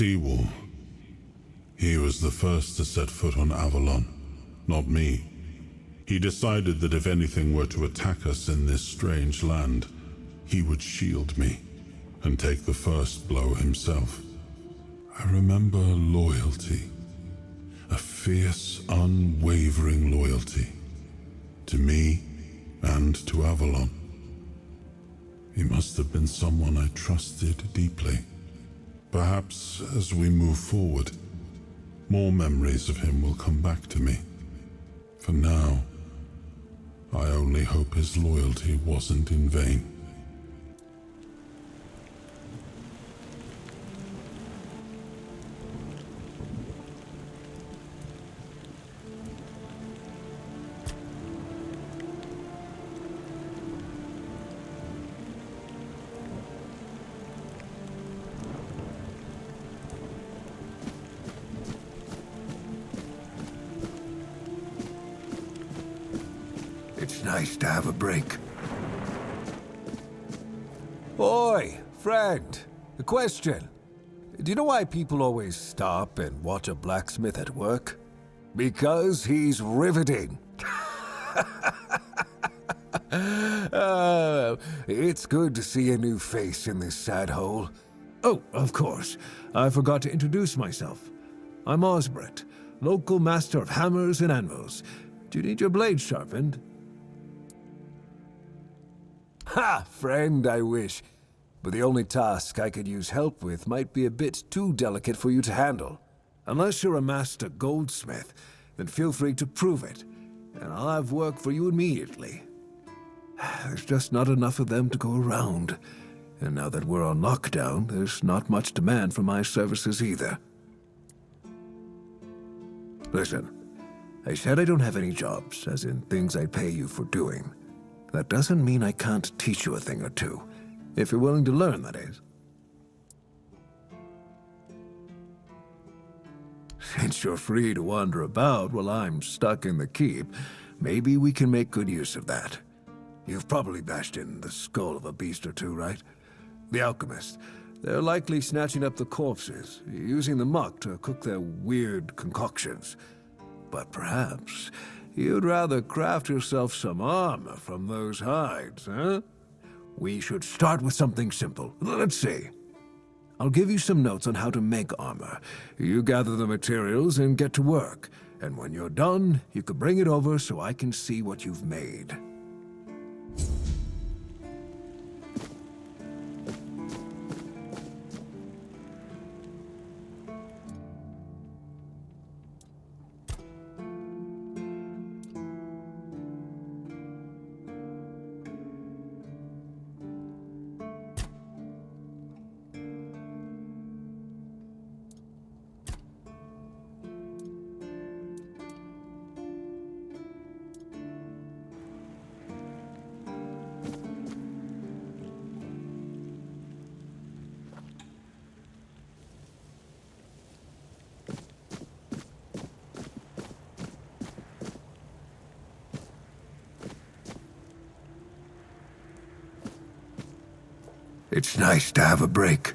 Seawall. He was the first to set foot on Avalon, not me. He decided that if anything were to attack us in this strange land, he would shield me and take the first blow himself. I remember loyalty, a fierce, unwavering loyalty, to me and to Avalon. He must have been someone I trusted deeply. Perhaps as we move forward, more memories of him will come back to me. For now, I only hope his loyalty wasn't in vain. It's nice to have a break. Oi, friend. A question. Do you know why people always stop and watch a blacksmith at work? Because he's riveting. It's good to see a new face in this sad hole. Oh, of course. I forgot to introduce myself. I'm Osbert, local master of hammers and anvils. Do you need your blade sharpened? Ha! Friend, I wish. But the only task I could use help with might be a bit too delicate for you to handle. Unless you're a master goldsmith, then feel free to prove it, and I'll have work for you immediately. There's just not enough of them to go around, and now that we're on lockdown, there's not much demand for my services either. Listen, I said I don't have any jobs, as in things I'd pay you for doing. That doesn't mean I can't teach you a thing or two, if you're willing to learn, that is. Since you're free to wander about while I'm stuck in the keep, maybe we can make good use of that. You've probably bashed in the skull of a beast or two, right? The alchemists. They're likely snatching up the corpses, using the muck to cook their weird concoctions. But perhaps you'd rather craft yourself some armor from those hides, huh? We should start with something simple. Let's see. I'll give you some notes on how to make armor. You gather the materials and get to work. And when you're done, you can bring it over so I can see what you've made. It's nice to have a break.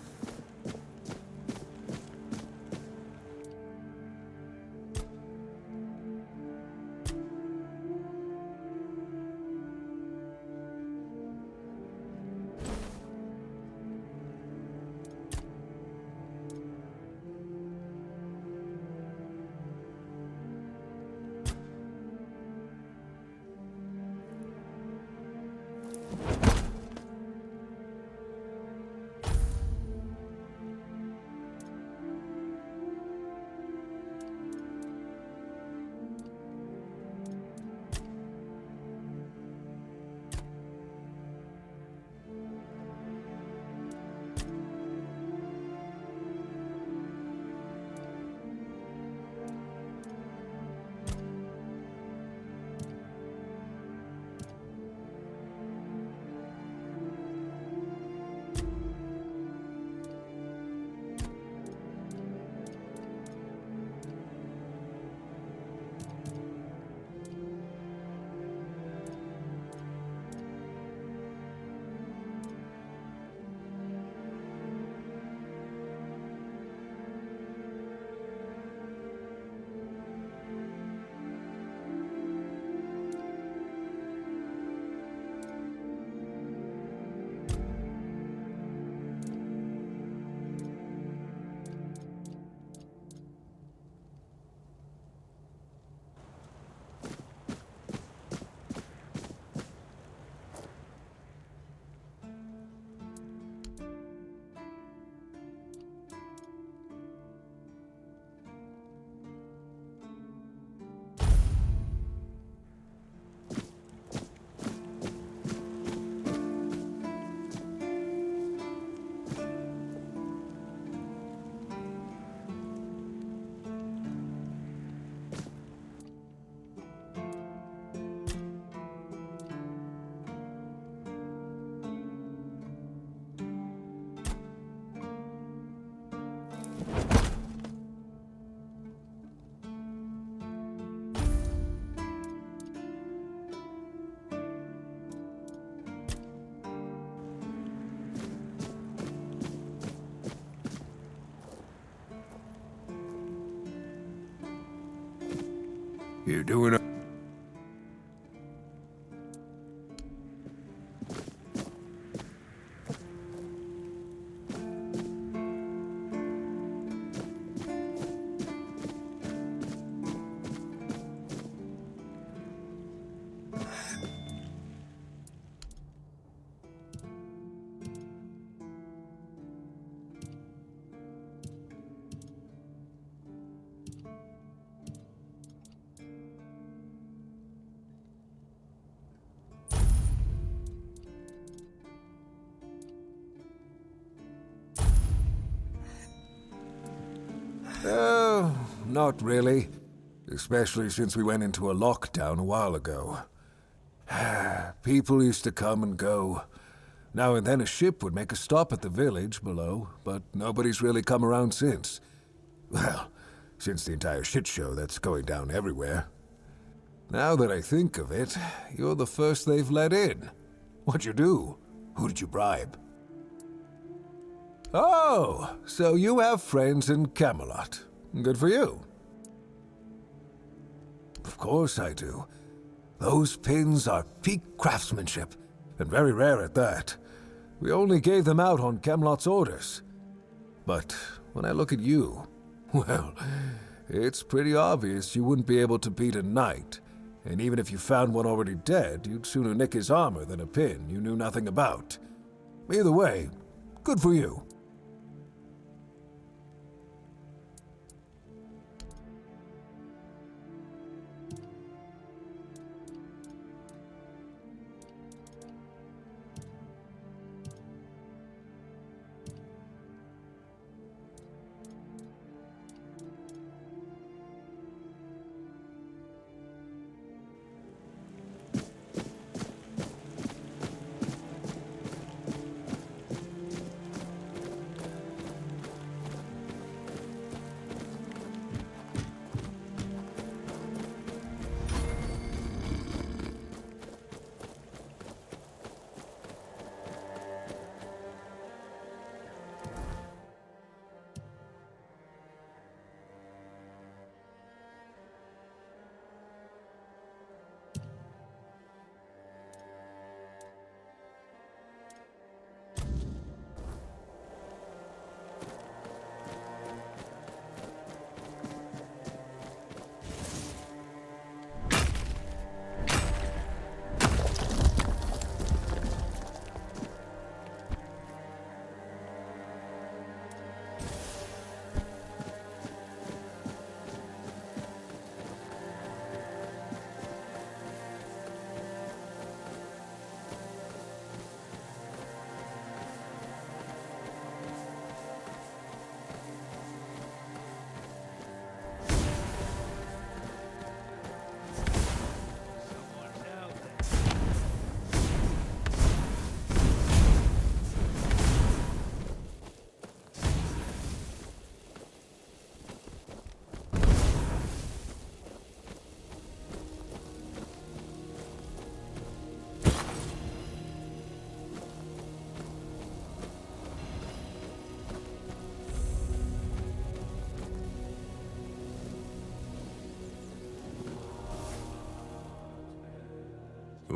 You doing a... Oh, not really. Especially since we went into a lockdown a while ago. People used to come and go. Now and then a ship would make a stop at the village below, but nobody's really come around since. Well, since the entire shit show that's going down everywhere. Now that I think of it, you're the first they've let in. What'd you do? Who did you bribe? Oh, so you have friends in Camelot. Good for you. Of course I do. Those pins are peak craftsmanship, and very rare at that. We only gave them out on Camelot's orders. But when I look at you, well, it's pretty obvious you wouldn't be able to beat a knight. And even if you found one already dead, you'd sooner nick his armor than a pin you knew nothing about. Either way, good for you.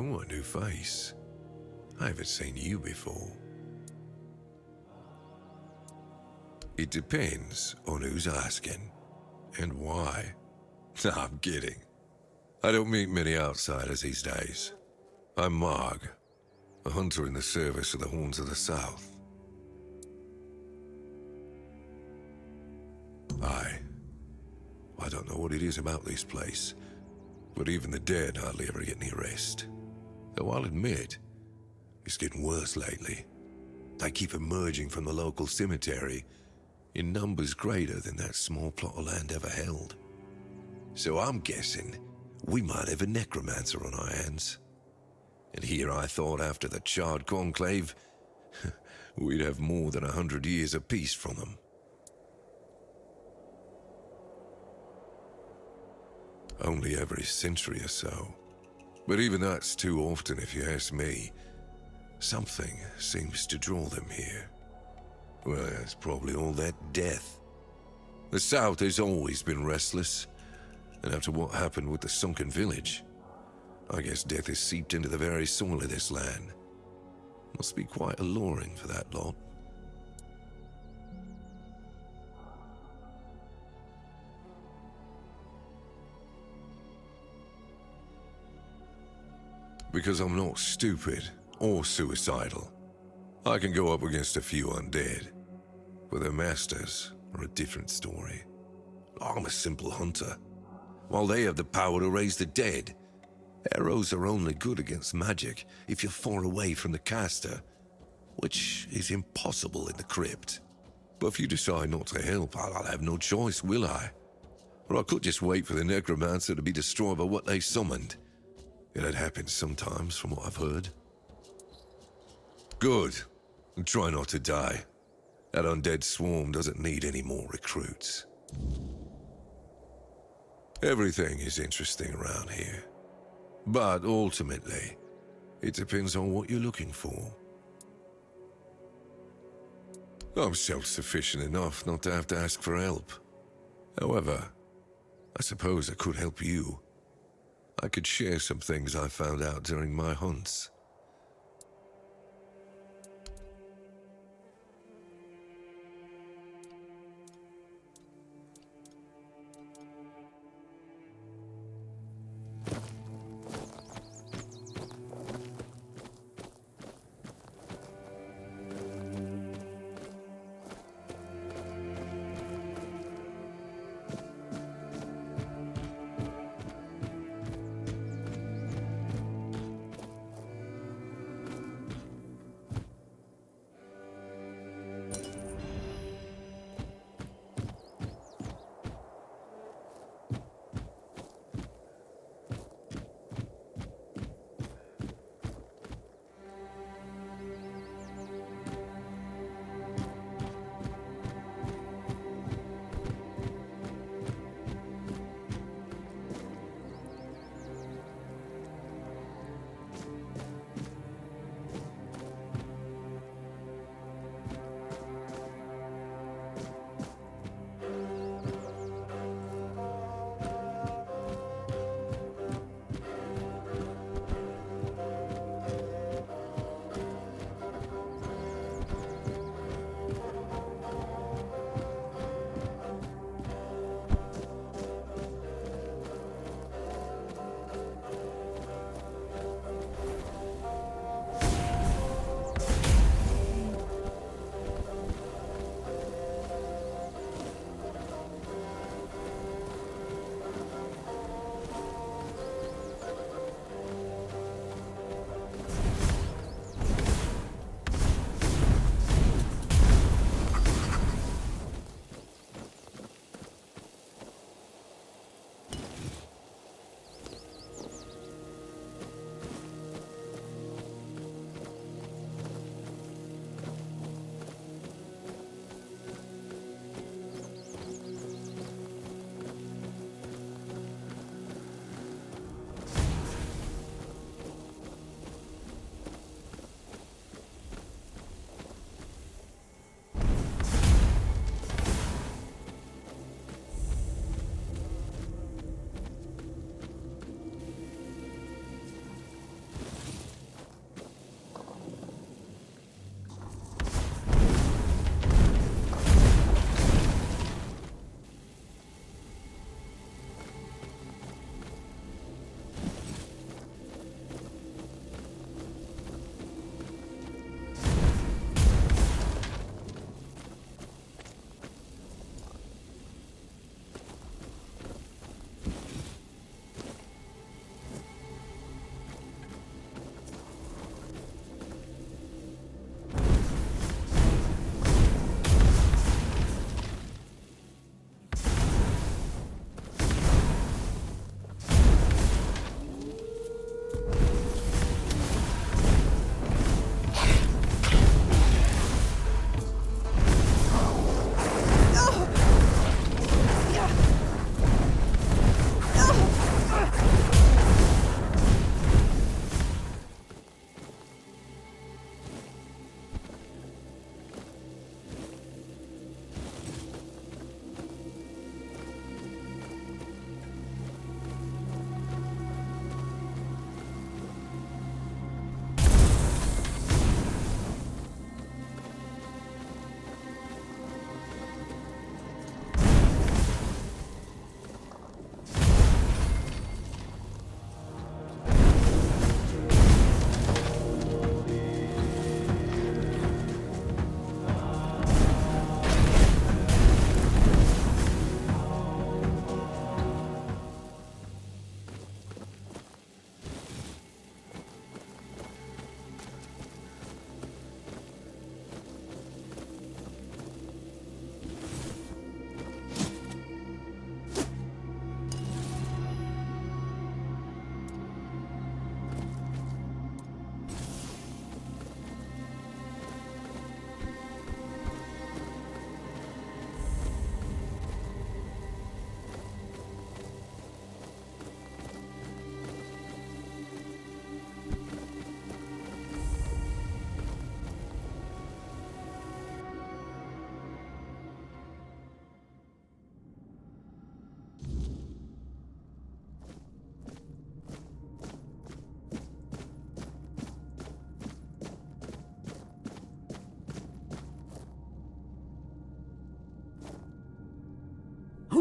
Oh, a new face. I haven't seen you before. It depends on who's asking and why. Nah, I'm kidding. I don't meet many outsiders these days. I'm Marg, a hunter in the service of the Horns of the South. I don't know what it is about this place, but even the dead hardly ever get any rest. Though I'll admit, it's getting worse lately. They keep emerging from the local cemetery in numbers greater than that small plot of land ever held. So I'm guessing we might have a necromancer on our hands. And here I thought after the Charred Conclave, we'd have more than 100 years of peace from them. only every century or so. But even that's too often if you ask me. Something seems to draw them here. Well, it's probably all that death. The South has always been restless, and after what happened with the sunken village, I guess death has seeped into the very soil of this land. Must be quite alluring for that lot. Because I'm not stupid or suicidal. I can go up against a few undead, but their masters are a different story. I'm a simple hunter, while they have the power to raise the dead. Arrows are only good against magic if you're far away from the caster, which is impossible in the crypt. But if you decide not to help, I'll have no choice, will I? Or I could just wait for the necromancer to be destroyed by what they summoned. It happens sometimes, from what I've heard. Good. And try not to die. That undead swarm doesn't need any more recruits. Everything is interesting around here. But ultimately, it depends on what you're looking for. I'm self-sufficient enough not to have to ask for help. However, I suppose I could help you. I could share some things I found out during my hunts.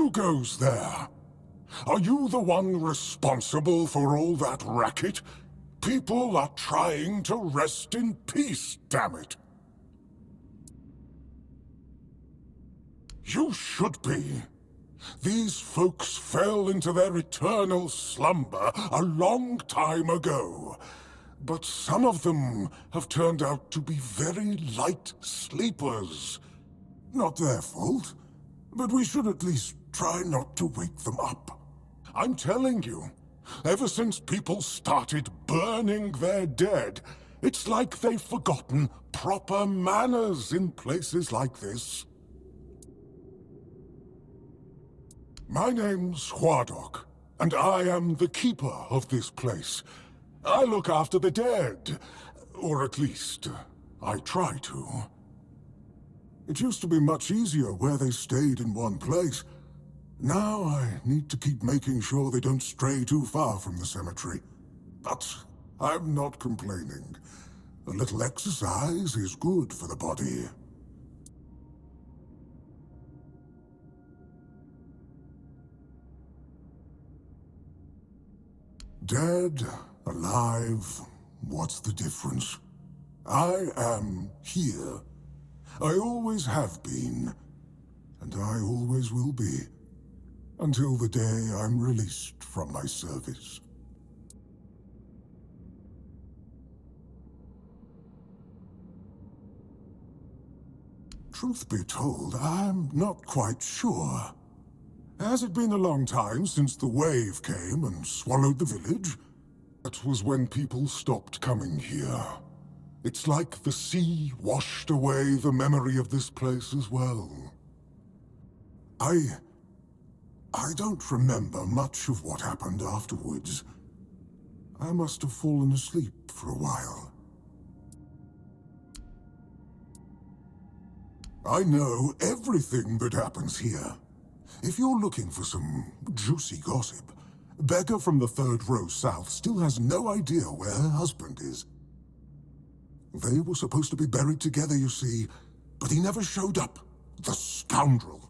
Who goes there? Are you the one responsible for all that racket? People are trying to rest in peace, damn it. You should be. These folks fell into their eternal slumber a long time ago. But some of them have turned out to be very light sleepers. Not their fault, but we should at least try not to wake them up. I'm telling you, ever since people started burning their dead, it's like they've forgotten proper manners in places like this. My name's Huardok, and I am the keeper of this place. I look after the dead, or at least, I try to. It used to be much easier where they stayed in one place. Now I need to keep making sure they don't stray too far from the cemetery. But I'm not complaining. A little exercise is good for the body. Dead, alive, what's the difference? I am here. I always have been, and I always will be, until the day I'm released from my service. Truth be told, I'm not quite sure. Has it been a long time since the wave came and swallowed the village? That was when people stopped coming here. It's like the sea washed away the memory of this place as well. I don't remember much of what happened afterwards. I must have fallen asleep for a while. I know everything that happens here. If you're looking for some juicy gossip, Becca from the third row south still has no idea where her husband is. They were supposed to be buried together, you see, but he never showed up. The scoundrel.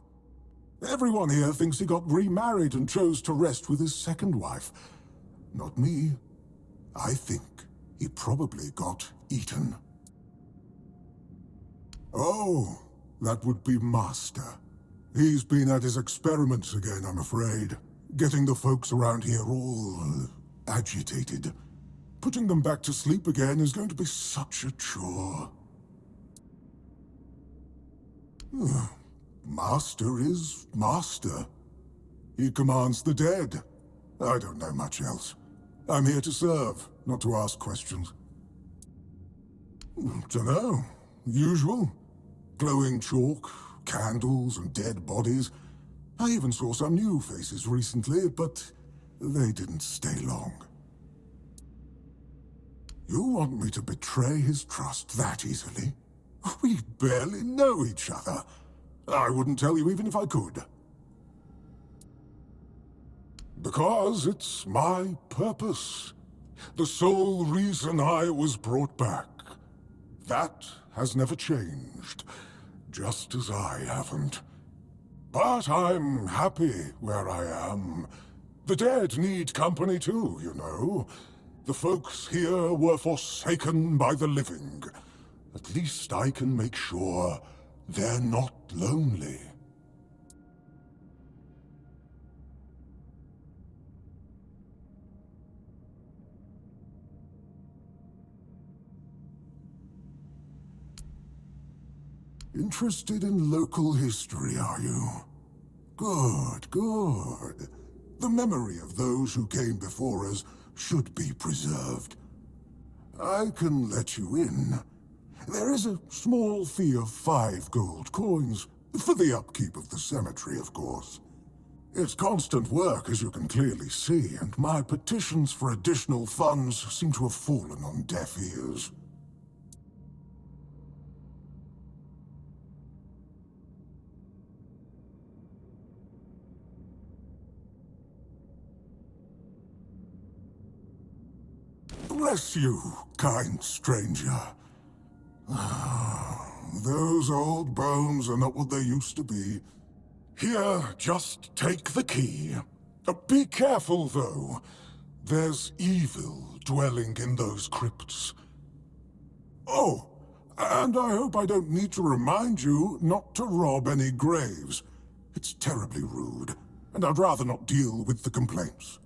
Everyone here thinks he got remarried and chose to rest with his second wife. Not me. I think he probably got eaten. Oh, that would be Master. He's been at his experiments again, I'm afraid. Getting the folks around here all agitated. Putting them back to sleep again is going to be such a chore. Master is Master. He commands the dead. I don't know much else. I'm here to serve, not to ask questions. Dunno. Usual. Glowing chalk, candles and dead bodies. I even saw some new faces recently, but they didn't stay long. You want me to betray his trust that easily? We barely know each other. I wouldn't tell you even if I could. Because it's my purpose. The sole reason I was brought back. That has never changed. Just as I haven't. But I'm happy where I am. The dead need company too, you know. The folks here were forsaken by the living. At least I can make sure they're not lonely. Interested in local history, are you? Good, good. The memory of those who came before us should be preserved. I can let you in. There is a small fee of 5 gold coins, for the upkeep of the cemetery, of course. It's constant work, as you can clearly see, and my petitions for additional funds seem to have fallen on deaf ears. Bless you, kind stranger. Those old bones are not what they used to be. Here, just take the key. Be careful, though. There's evil dwelling in those crypts. Oh, and I hope I don't need to remind you not to rob any graves. It's terribly rude, and I'd rather not deal with the complaints.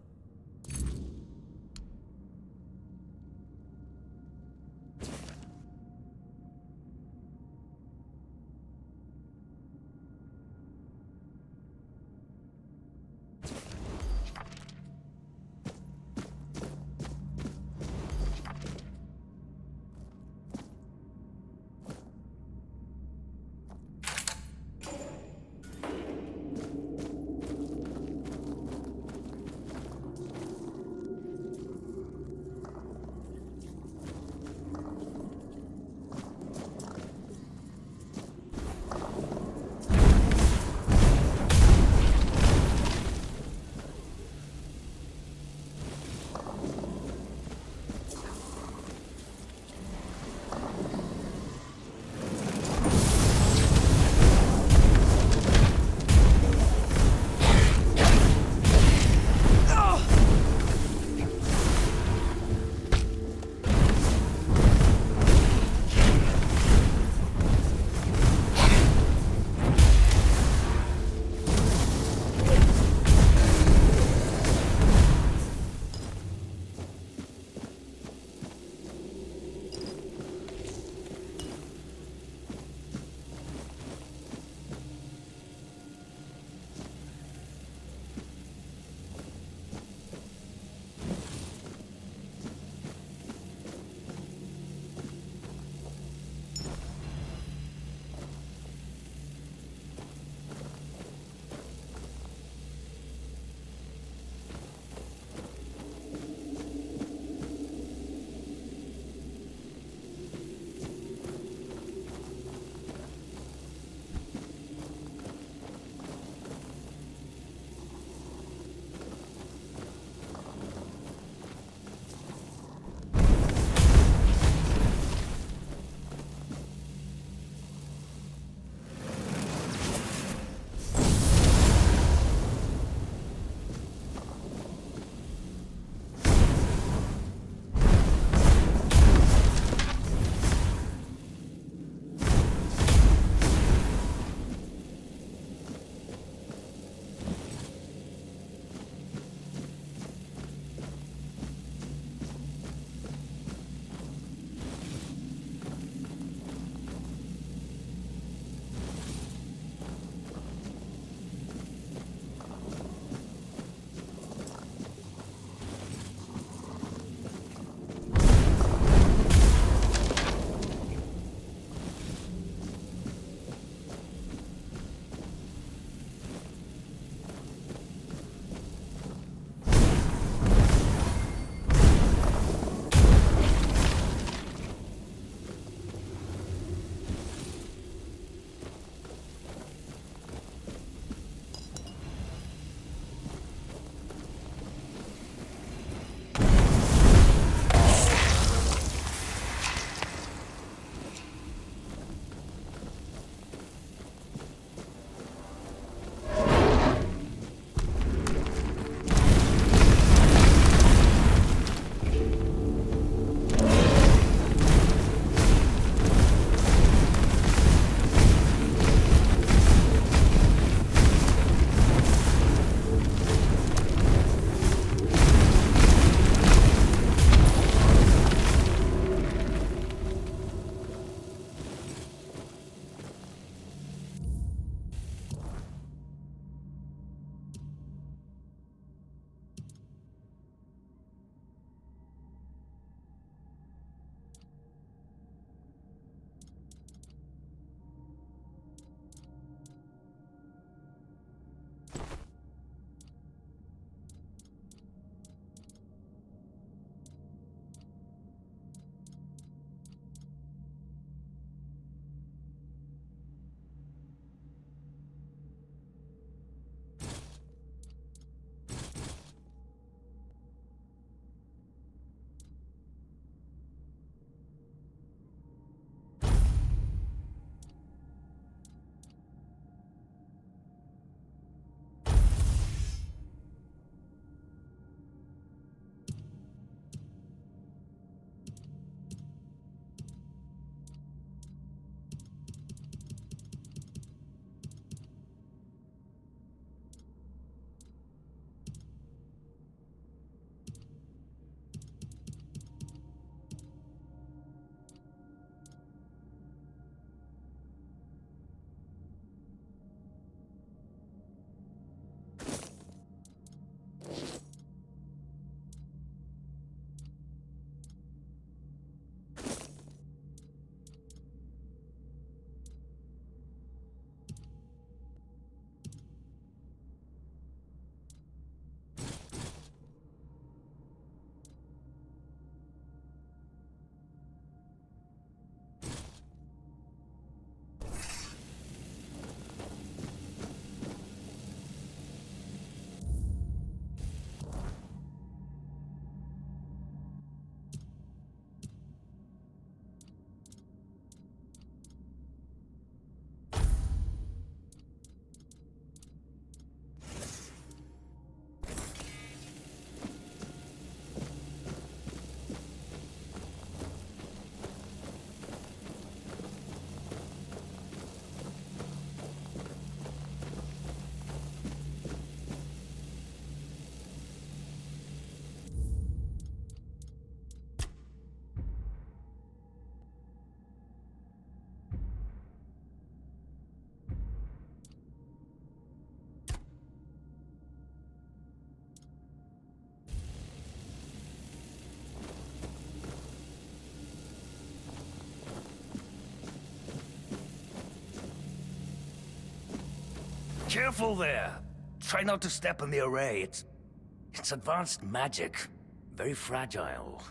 Careful there. Try not to step on the array. It's advanced magic. Very fragile.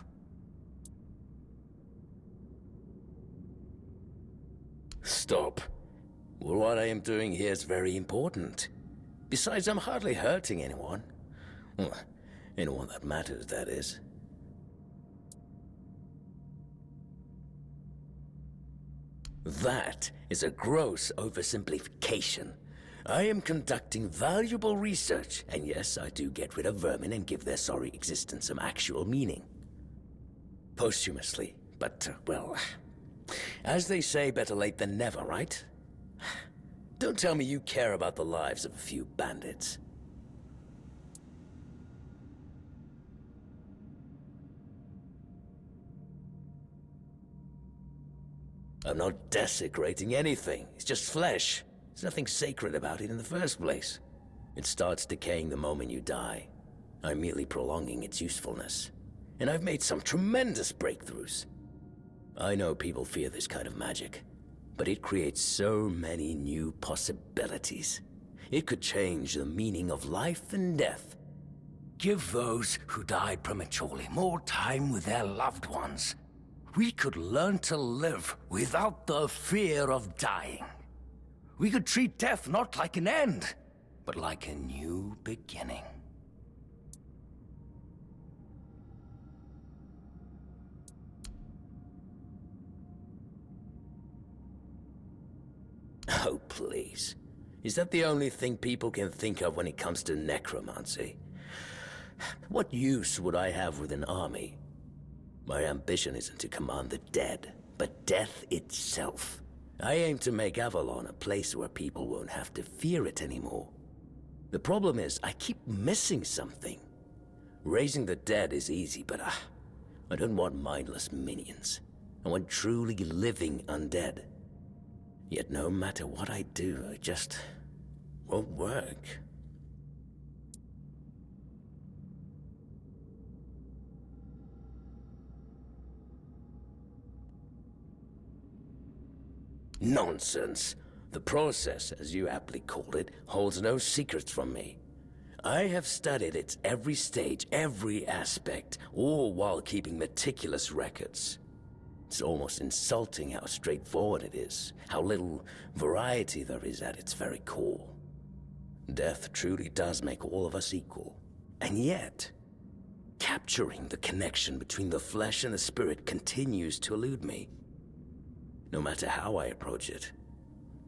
Stop. Well, what I am doing here is very important. Besides, I'm hardly hurting anyone. Well, anyone that matters, that is. That is a gross oversimplification. I am conducting valuable research, and yes, I do get rid of vermin and give their sorry existence some actual meaning. Posthumously, but, well, as they say, better late than never, right? Don't tell me you care about the lives of a few bandits. I'm not desecrating anything. It's just flesh. There's nothing sacred about it in the first place. It starts decaying the moment you die. I'm merely prolonging its usefulness. And I've made some tremendous breakthroughs. I know people fear this kind of magic, but it creates so many new possibilities. It could change the meaning of life and death. Give those who died prematurely more time with their loved ones. We could learn to live without the fear of dying. We could treat death not like an end, but like a new beginning. Oh, please. Is that the only thing people can think of when it comes to necromancy? What use would I have with an army? My ambition isn't to command the dead, but death itself. I aim to make Avalon a place where people won't have to fear it anymore. The problem is, I keep missing something. Raising the dead is easy, but I don't want mindless minions. I want truly living undead. Yet no matter what I do, it just won't work. Nonsense. The process, as you aptly called it, holds no secrets from me. I have studied its every stage, every aspect, all while keeping meticulous records. It's almost insulting how straightforward it is, how little variety there is at its very core. Death truly does make all of us equal. And yet, capturing the connection between the flesh and the spirit continues to elude me. No matter how I approach it.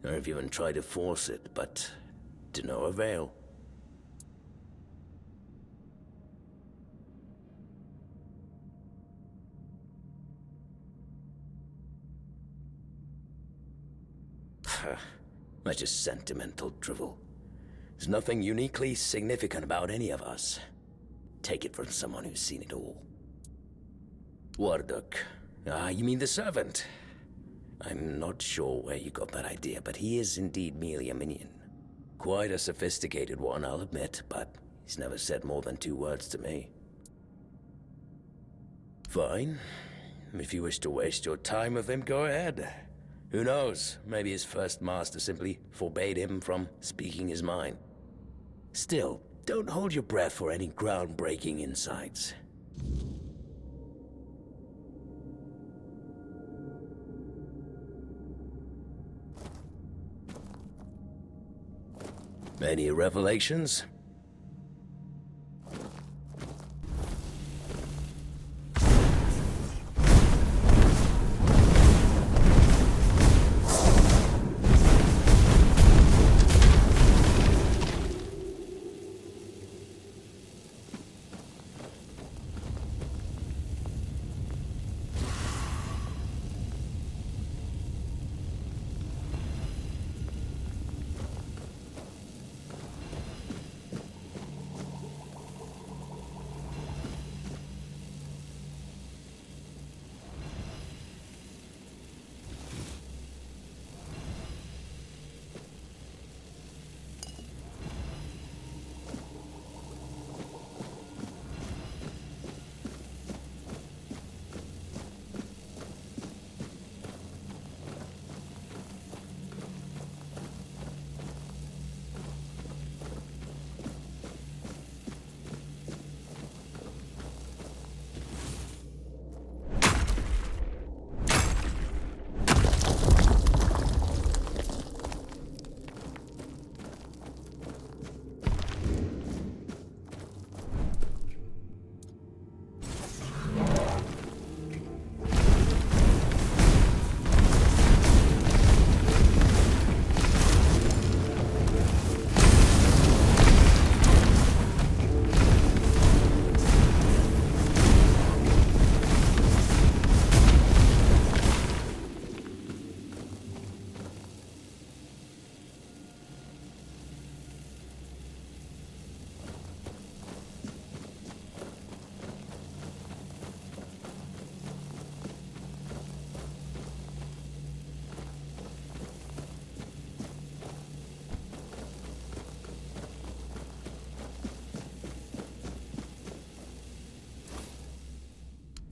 I've even tried to force it, but to no avail. That's just sentimental drivel. There's nothing uniquely significant about any of us. Take it from someone who's seen it all. Warduk. You mean the servant? I'm not sure where you got that idea, but he is indeed merely a minion. Quite a sophisticated one, I'll admit, but he's never said more than 2 words to me. Fine. If you wish to waste your time with him, go ahead. Who knows, maybe his first master simply forbade him from speaking his mind. Still, don't hold your breath for any groundbreaking insights. Any revelations?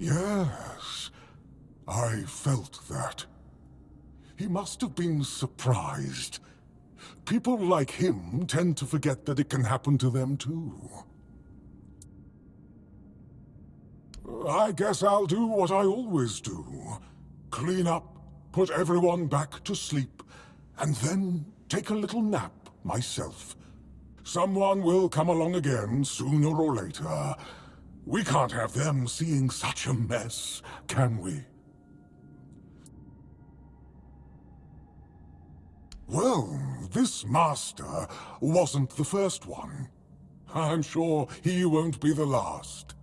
Yes, I felt that. He must have been surprised. People like him tend to forget that it can happen to them too. I guess I'll do what I always do. Clean up, put everyone back to sleep, and then take a little nap myself. Someone will come along again sooner or later. We can't have them seeing such a mess, can we? Well, this master wasn't the first one. I'm sure he won't be the last.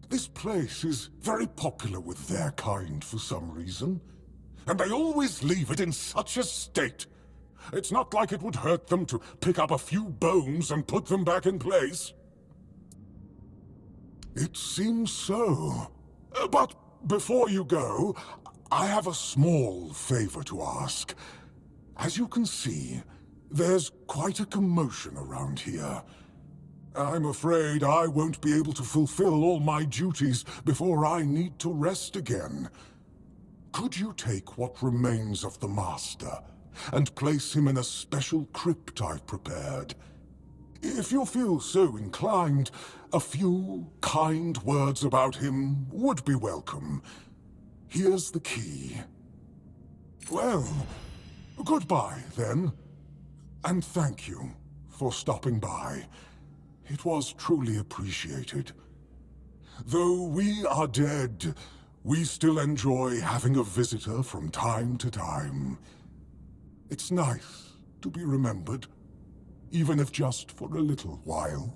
This place is very popular with their kind for some reason. And they always leave it in such a state. It's not like it would hurt them to pick up a few bones and put them back in place. It seems so. But before you go, I have a small favor to ask. As you can see, there's quite a commotion around here. I'm afraid I won't be able to fulfill all my duties before I need to rest again. Could you take what remains of the Master and place him in a special crypt I've prepared? If you feel so inclined, a few kind words about him would be welcome. Here's the key. Well, goodbye, then. And thank you for stopping by. It was truly appreciated. Though we are dead, we still enjoy having a visitor from time to time. It's nice to be remembered, even if just for a little while.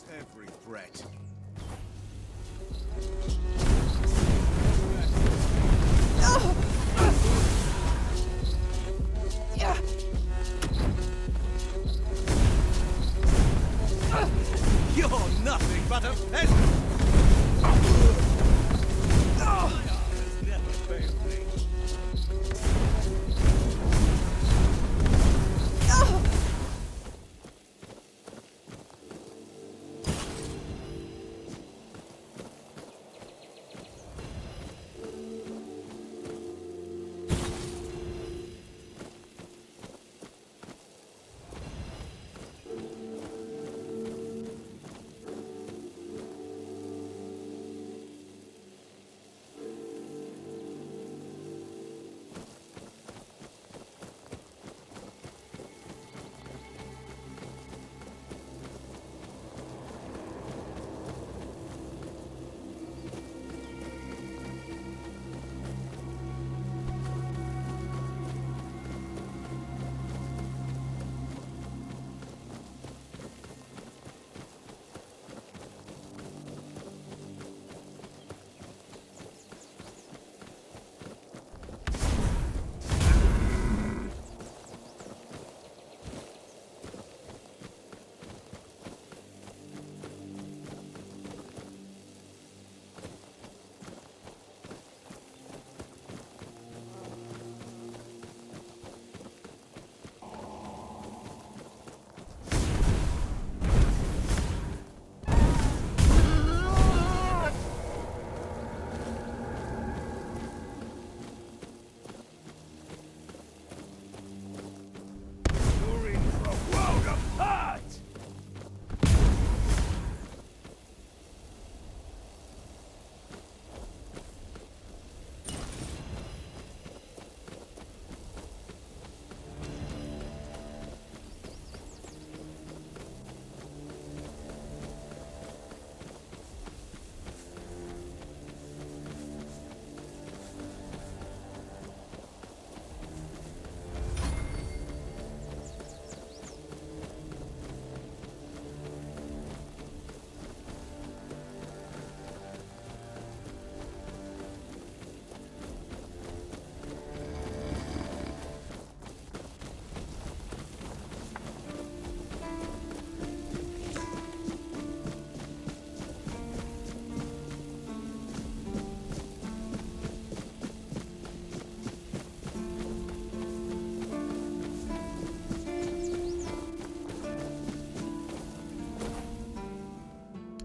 Silence every threat. You're nothing but a peasant! Has never failed me.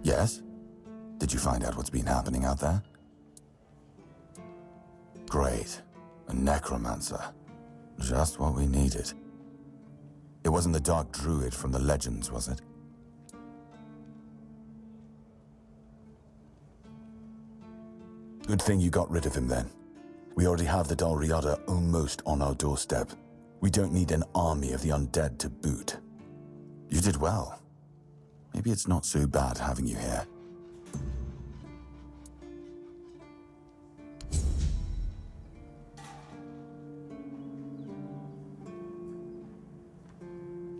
Yes? Did you find out what's been happening out there? Great. A necromancer. Just what we needed. It wasn't the dark druid from the legends, was it? Good thing you got rid of him then. We already have the Dalriada almost on our doorstep. We don't need an army of the undead to boot. You did well. Maybe it's not so bad having you here.